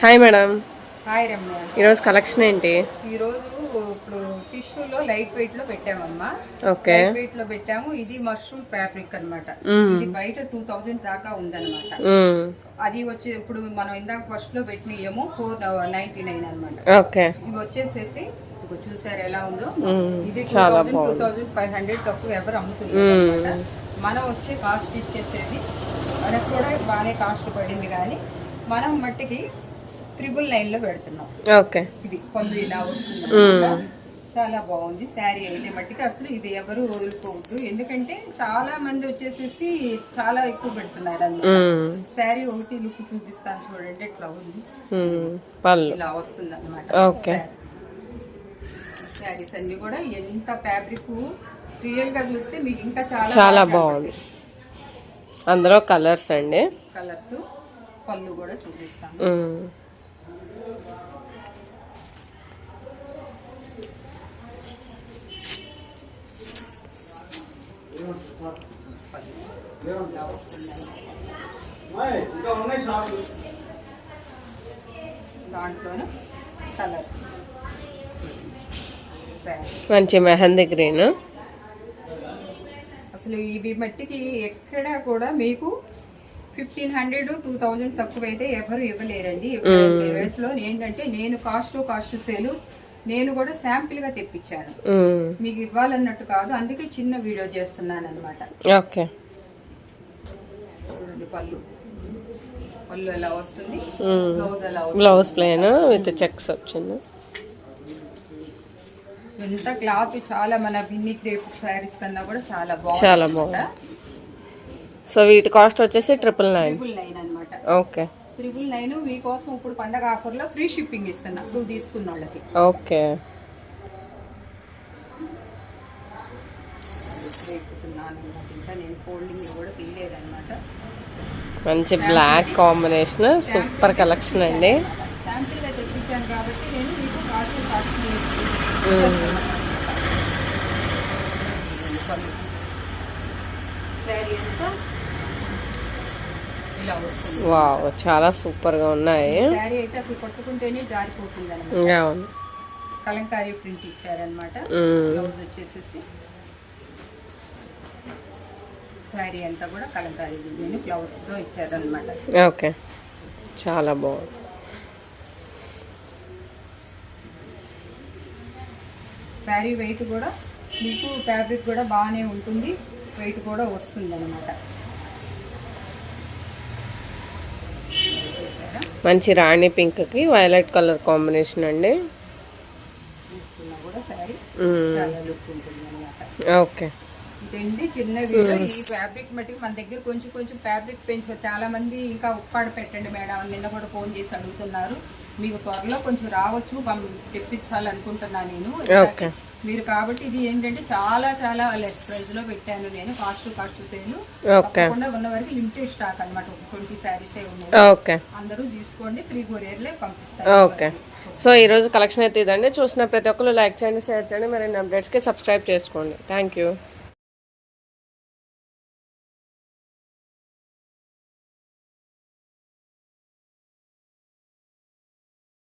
Hi madam. Hi Ramya. ఈరోజు collection ఏంటి? ఈరోజు ఇప్పుడు టిష్యూలో లైట్ వెయిట్ లో పెట్టామమ్మా. ఓకే, లైట్ వెయిట్ లో పెట్టాము. ఇది మష్రూమ్ ఫ్యాబ్రిక్ అన్నమాట. ఇది బయట 2000 దాకా ఉందన్నమాట. అది వచ్చి ఇప్పుడు మనం ఇందాక ఫస్ట్ లో పెట్టినేమో 499 అన్నమాట. ఓకే, ఇవి వచ్చేసేసి చూసారు ఎలా ఉందో. ఇది 2500 తక్కువ ఎవరు అమ్ముతున్నారు. మనం వచ్చే కాస్ట్ ఇచ్చేసేది మనకు కూడా బాగానే కాస్ట్ పడింది, కానీ మనం మట్టికి 999 లో పెడుతున్నాం. ఓకే, ఇది పళ్ళు ఇలా వస్తుంది, చాలా బాగుంది శారీ అయితే మట్టికి. అసలు ఇది ఎవరు వదులుకోవద్దు, ఎందుకంటే చాలా మంది వచ్చేసేసి చాలా ఎక్కువ పెడుతున్నారు అన్నమాట. శారీ ఒకటి లుక్ చూపిస్తాను చూడండి, ఎట్లా ఉంది, ఇలా వస్తుంది అన్నమాట. శారీస్ అన్ని కూడా ఎంత ఫ్యాబ్రిక్ రియల్ గా చూస్తే మీకు ఇంకా చాలా బాగుంది. అందులో కలర్స్ అండి, కలర్స్. పళ్ళు కూడా చూపిస్తాను. దాంట్లోనే కలర్ మంచి మెహందీ గ్రీన్. అసలు ఇవి మట్టికి ఎక్కడ కూడా మీకు 1500 2000 తక్కువ అయితే ఎవరు ఇవ్వలేరండి. రేట్లో ఏంటంటే నేను కాస్ట్ సేల్ నేను కూడా శాంపిల్ గా తెప్పించాను, మీకు ఇవ్వాలన్నట్టు కాదు, అందుకే చిన్న వీడియో చేస్తున్నాను అనమాట. ఓకే, చూడండి పళ్ళు ఎలా వస్తుంది, బ్లౌజ్ ఎలా వస్తుంది. బ్లౌజ్ ప్లెయిన్ విత్ చెక్స్ వచ్చింది. ఎంత క్లాత్ చాలా మన బిన్ని క్రేప్ శారీస్ కన్నా కూడా చాలా బాగుంది. సో వీటి కాస్ట్ వచ్చేసి 999 అనమాట. ఓకే, 999 మీకోసం ఇప్పుడు పండగ ఆఫర్ లో ఫ్రీ షిప్పింగ్ ఇస్తున్నా నువ్వు తీసుకున్న వాళ్ళకి. ఓకే, ఇంకా నేను ఫోల్డింగ్ కూడా తీయలేదన్నమాట. మంచి బ్లాక్ కాంబినేషన్, సూపర్ కలెక్షన్ అండి. శాంపిల్ గా తెప్పించాను కాబట్టి నేను మీకు కాస్ట్ శారీ అంతా వావ్, చాలా సూపర్ గా ఉన్నాయి. శారీ అయితే అసలు పట్టుకుంటేనే జారిపోతుంది అన్నమాట. కలంకారీ ప్రింట్ ఇచ్చారనమాట. బ్లౌజ్ వచ్చేసేసి శారీ అంతా కూడా కలంకారీ డిజైన్ బ్లౌజ్ తో ఇచ్చారనమాట. ఓకే, చాలా బాగుంది. శారీ వెయిట్ కూడా మీకు ఫ్యాబ్రిక్ కూడా బాగానే ఉంటుంది, వెయిట్ కూడా వస్తుంది అనమాట. మంచి రాణి పింక్ కి వైలెట్ కలర్ కాంబినేషన్ అండి. కూడా శారీ చాలా లుక్ ఉంటుంది అనమాట. ఓకే, ఇదండి చిన్న వీడియో. ఈ ఫ్యాబ్రిక్ మట్టికి మన దగ్గర కొంచెం ఫ్యాబ్రిక్ పెంచుకో. చాలా మంది ఇంకా ఉప్పాడ పెట్టండి మేడం, నిన్న కూడా ఫోన్ చేసి అడుగుతున్నారు. మీకు త్వరలో కొంచెం రావచ్చు, తెప్పించాలనుకుంటున్నా నేను. మీరు కాబట్టి ఇది ఏంటంటే చాలా లెస్ ప్రైస్ లో పెట్టాను నేను. కాస్ట్ సేల్ తప్పకుండా ఉన్న వరకు లిమిటెడ్ స్టాక్ అనమాట. 20 శారీస్ ఉన్నాయి. అందరూ తీసుకోండి, ఫ్రీ కొరియర్ లో పంపిస్తాను. ఓకే, సో ఈ రోజు కలెక్షన్ అయితే ఇదండి. చూసిన ప్రతి ఒక్కరు లైక్ చేయండి, షేర్ చేయండి, మరిన్ని అప్డేట్స్ కి సబ్స్క్రైబ్ చేసుకోండి. Thank you.